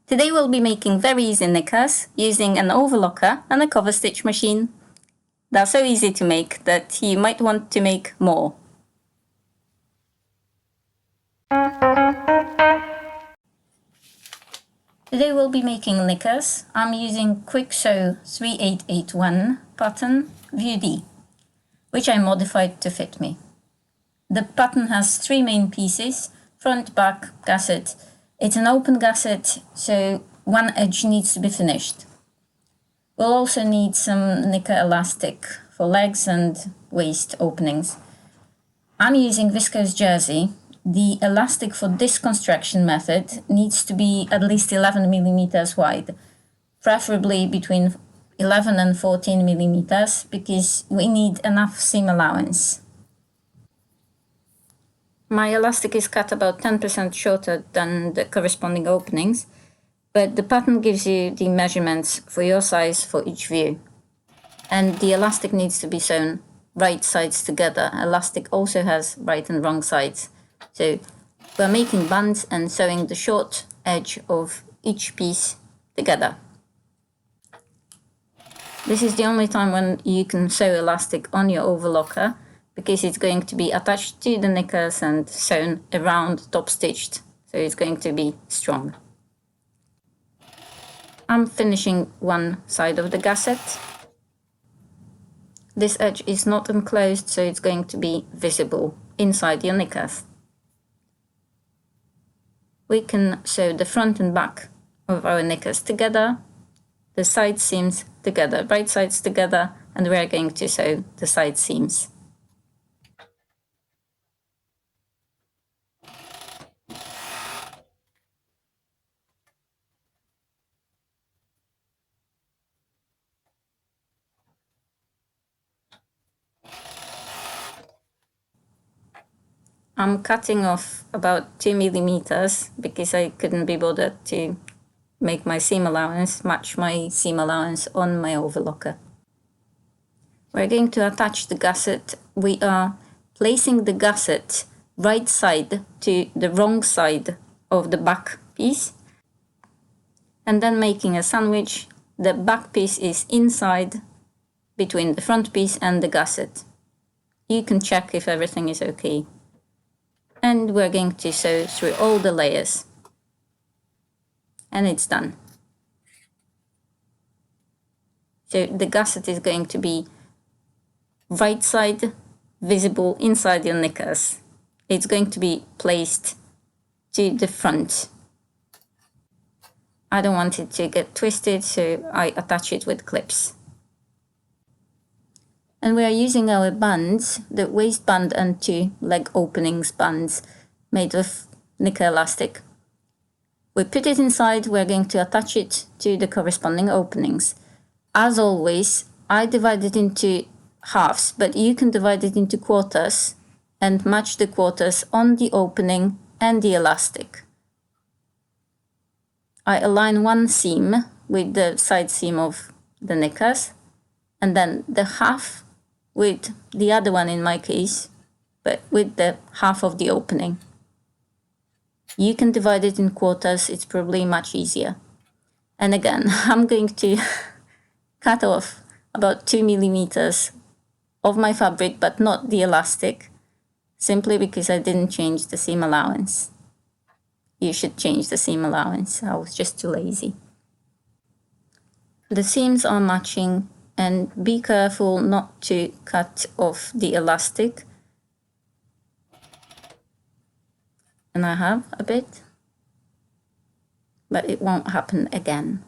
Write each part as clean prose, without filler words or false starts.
Today we'll be making very easy knickers using an overlocker and a cover stitch machine. They're so easy to make that you might want to make more. Today we'll be making knickers. I'm using Quick Sew 3881 pattern View D, which I modified to fit me. The pattern has three main pieces: front, back, gusset. It's an open gusset, so one edge needs to be finished. We'll also need some knicker elastic for legs and waist openings. I'm using viscose jersey. The elastic for this construction method needs to be at least 11 millimeters wide, preferably between 11 and 14 millimeters, because we need enough seam allowance. My elastic is cut about 10% shorter than the corresponding openings, but the pattern gives you the measurements for your size for each view. And the elastic needs to be sewn right sides together. Elastic also has right and wrong sides. So we're making bands and sewing the short edge of each piece together. This is the only time when you can sew elastic on your overlocker, because it's going to be attached to the knickers and sewn around, top stitched, so it's going to be strong. I'm finishing one side of the gusset. This edge is not enclosed, so it's going to be visible inside your knickers. We can sew the front and back of our knickers together, the side seams together, right sides together, and we're going to sew the side seams. I'm cutting off about 2 millimeters because I couldn't be bothered to make my seam allowance match my seam allowance on my overlocker. We're going to attach the gusset. We are placing the gusset right side to the wrong side of the back piece, and then making a sandwich. The back piece is inside between the front piece and the gusset. You can check if everything is okay. And we're going to sew through all the layers. And it's done. So the gusset is going to be right side visible inside your knickers. It's going to be placed to the front. I don't want it to get twisted, so I attach it with clips. And we are using our bands, the waistband and two leg openings bands made of knicker elastic. We put it inside, we're going to attach it to the corresponding openings. As always, I divide it into halves, but you can divide it into quarters and match the quarters on the opening and the elastic. I align one seam with the side seam of the knickers, and then the half with the other one in my case, but with the half of the opening. You can divide it in quarters, it's probably much easier. And again, I'm going to cut off about 2 millimeters of my fabric, but not the elastic, simply because I didn't change the seam allowance. You should change the seam allowance, I was just too lazy. The seams are matching, and be careful not to cut off the elastic. And I have a bit, but it won't happen again.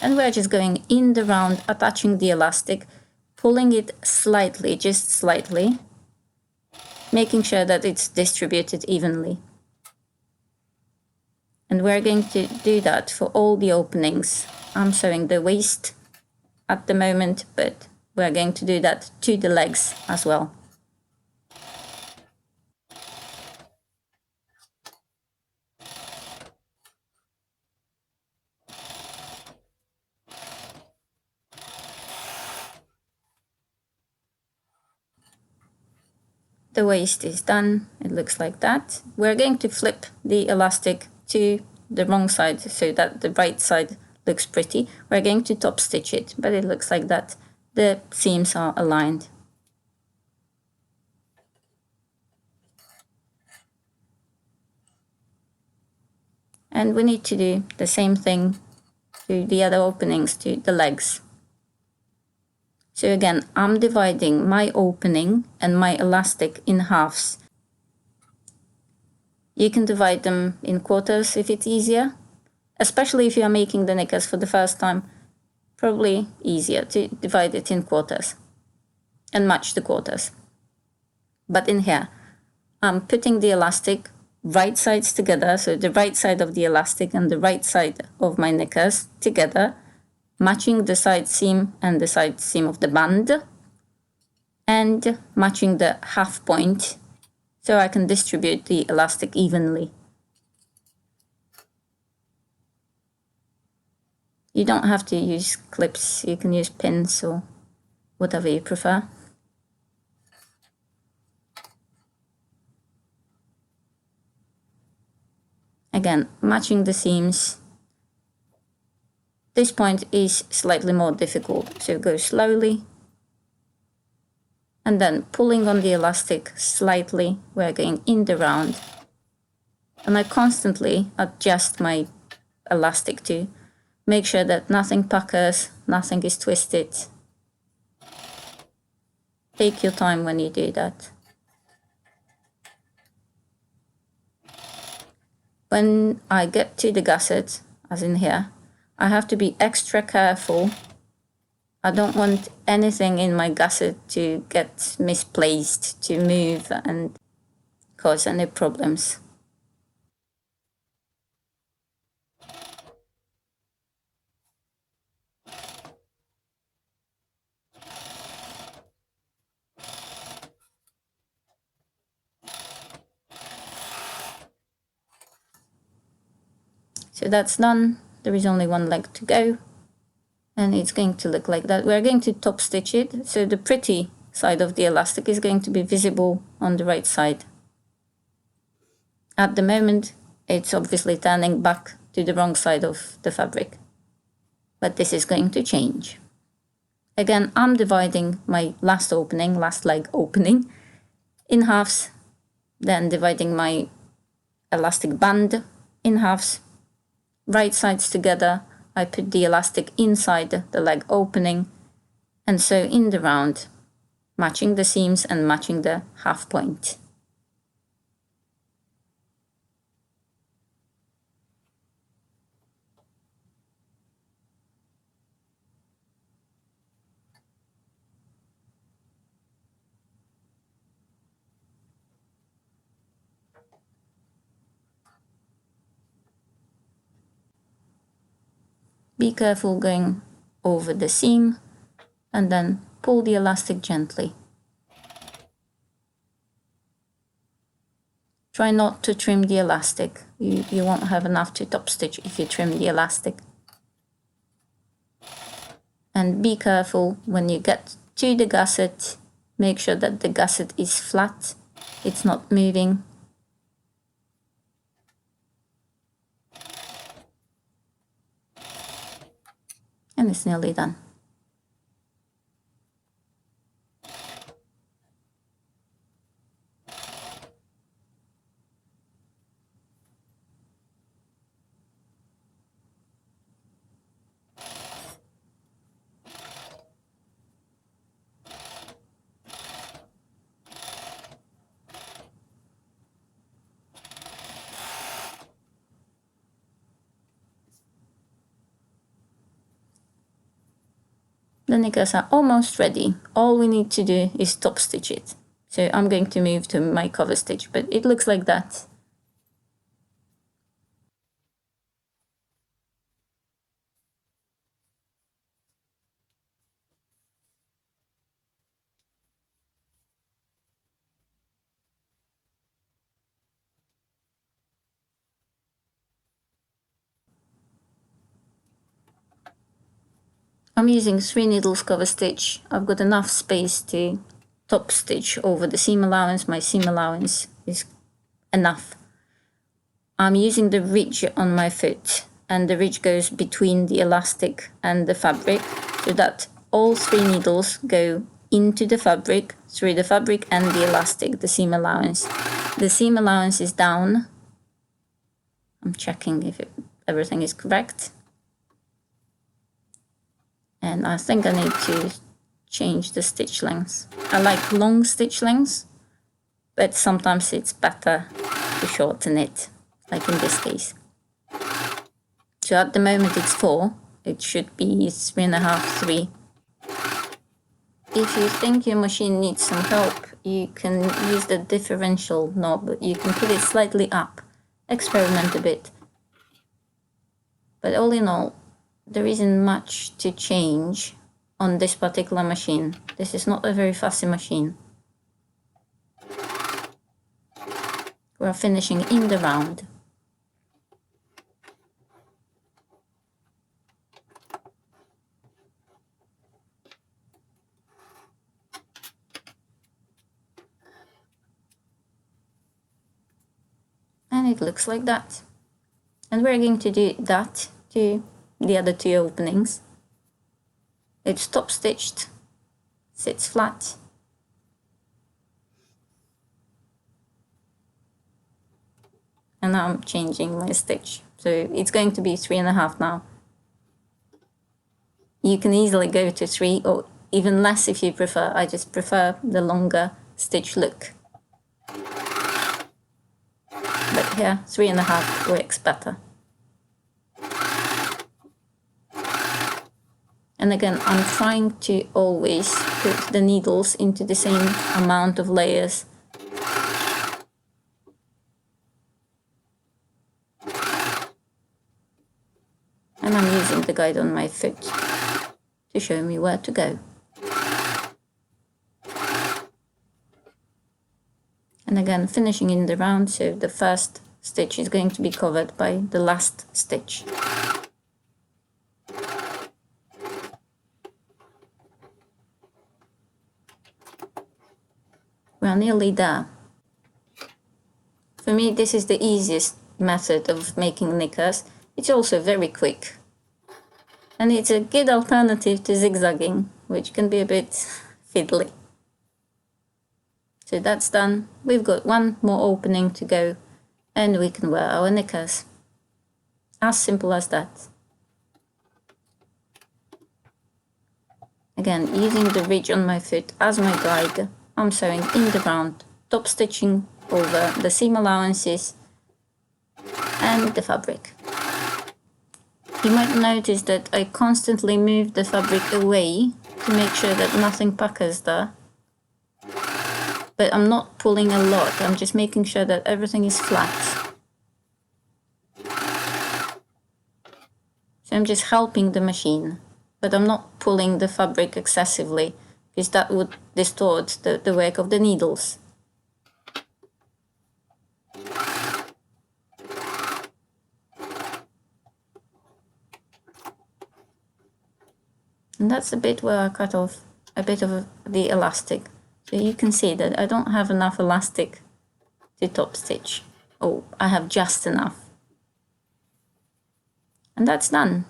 And we're just going in the round, attaching the elastic, pulling it slightly, just slightly, making sure that it's distributed evenly. And we're going to do that for all the openings. I'm sewing the waist at the moment, but we're going to do that to the legs as well. The waist is done, it looks like that. We're going to flip the elastic to the wrong side so that the right side looks pretty, we're going to top stitch it, but it looks like that. The seams are aligned. And we need to do the same thing to the other openings, to the legs. So again, I'm dividing my opening and my elastic in halves. You can divide them in quarters if it's easier, especially if you are making the knickers for the first time. Probably easier to divide it in quarters and match the quarters. But in here, I'm putting the elastic right sides together, so the right side of the elastic and the right side of my knickers together, matching the side seam and the side seam of the band, and matching the half point so I can distribute the elastic evenly. You don't have to use clips, you can use pins or whatever you prefer. Again, matching the seams. This point is slightly more difficult, so go slowly. And then pulling on the elastic slightly, we're going in the round. And I constantly adjust my elastic to make sure that nothing puckers, nothing is twisted. Take your time when you do that. When I get to the gusset, as in here, I have to be extra careful. I don't want anything in my gusset to get misplaced, to move and cause any problems. So that's done. There is only one leg to go. And it's going to look like that. We're going to top stitch it, so the pretty side of the elastic is going to be visible on the right side. At the moment, it's obviously turning back to the wrong side of the fabric. But this is going to change. Again, I'm dividing my last leg opening, in halves, then dividing my elastic band in halves, right sides together. I put the elastic inside the leg opening, and so in the round, matching the seams and matching the half point. Be careful going over the seam and then pull the elastic gently. Try not to trim the elastic. You won't have enough to top stitch if you trim the elastic. And be careful when you get to the gusset, make sure that the gusset is flat, it's not moving. And it's nearly done. The knickers are almost ready. All we need to do is top stitch it. So I'm going to move to my cover stitch, but it looks like that. I'm using 3 needles cover stitch. I've got enough space to top stitch over the seam allowance. My seam allowance is enough. I'm using the ridge on my foot, and the ridge goes between the elastic and the fabric, so that all 3 needles go into the fabric, through the fabric and the elastic, the seam allowance. The seam allowance is down. I'm checking if everything is correct. And I think I need to change the stitch length. I like long stitch lengths, but sometimes it's better to shorten it, like in this case. So at the moment it's 4, it should be 3.5, 3. If you think your machine needs some help, you can use the differential knob. You can put it slightly up, experiment a bit. But all in all, there isn't much to change on this particular machine. This is not a very fussy machine. We're finishing in the round. And it looks like that. And we're going to do that to the other 2 openings. It's top stitched, sits flat. And now I'm changing my stitch. So it's going to be 3.5 now. You can easily go to 3 or even less if you prefer. I just prefer the longer stitch look. But here, 3.5 works better. And again, I'm trying to always put the needles into the same amount of layers. And I'm using the guide on my foot to show me where to go. And again, finishing in the round, so the first stitch is going to be covered by the last stitch. We're nearly there. For me, this is the easiest method of making knickers. It's also very quick. And it's a good alternative to zigzagging, which can be a bit fiddly. So that's done. We've got 1 more opening to go, and we can wear our knickers. As simple as that. Again, using the ridge on my foot as my guide, I'm sewing in the round, top stitching over the seam allowances and the fabric. You might notice that I constantly move the fabric away to make sure that nothing puckers there. But I'm not pulling a lot, I'm just making sure that everything is flat. So I'm just helping the machine, but I'm not pulling the fabric excessively, because that would distort the work of the needles. And that's the bit where I cut off a bit of the elastic. So you can see that I don't have enough elastic to top stitch. Oh, I have just enough. And that's done.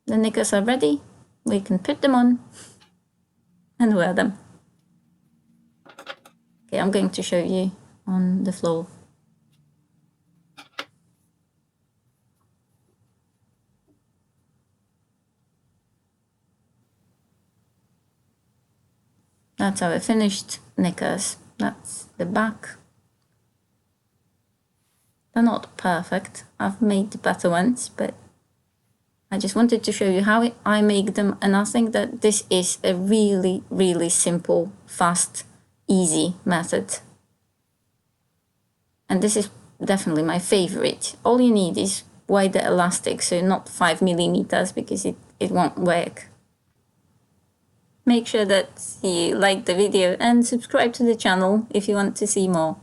The knickers are ready. We can put them on and wear them. Okay, I'm going to show you on the floor. That's our finished knickers. That's the back. They're not perfect. I've made better ones, but I just wanted to show you how I make them, and I think that this is a really, really simple, fast, easy method. And this is definitely my favorite. All you need is wider elastic, so not 5mm, because it won't work. Make sure that you like the video and subscribe to the channel if you want to see more.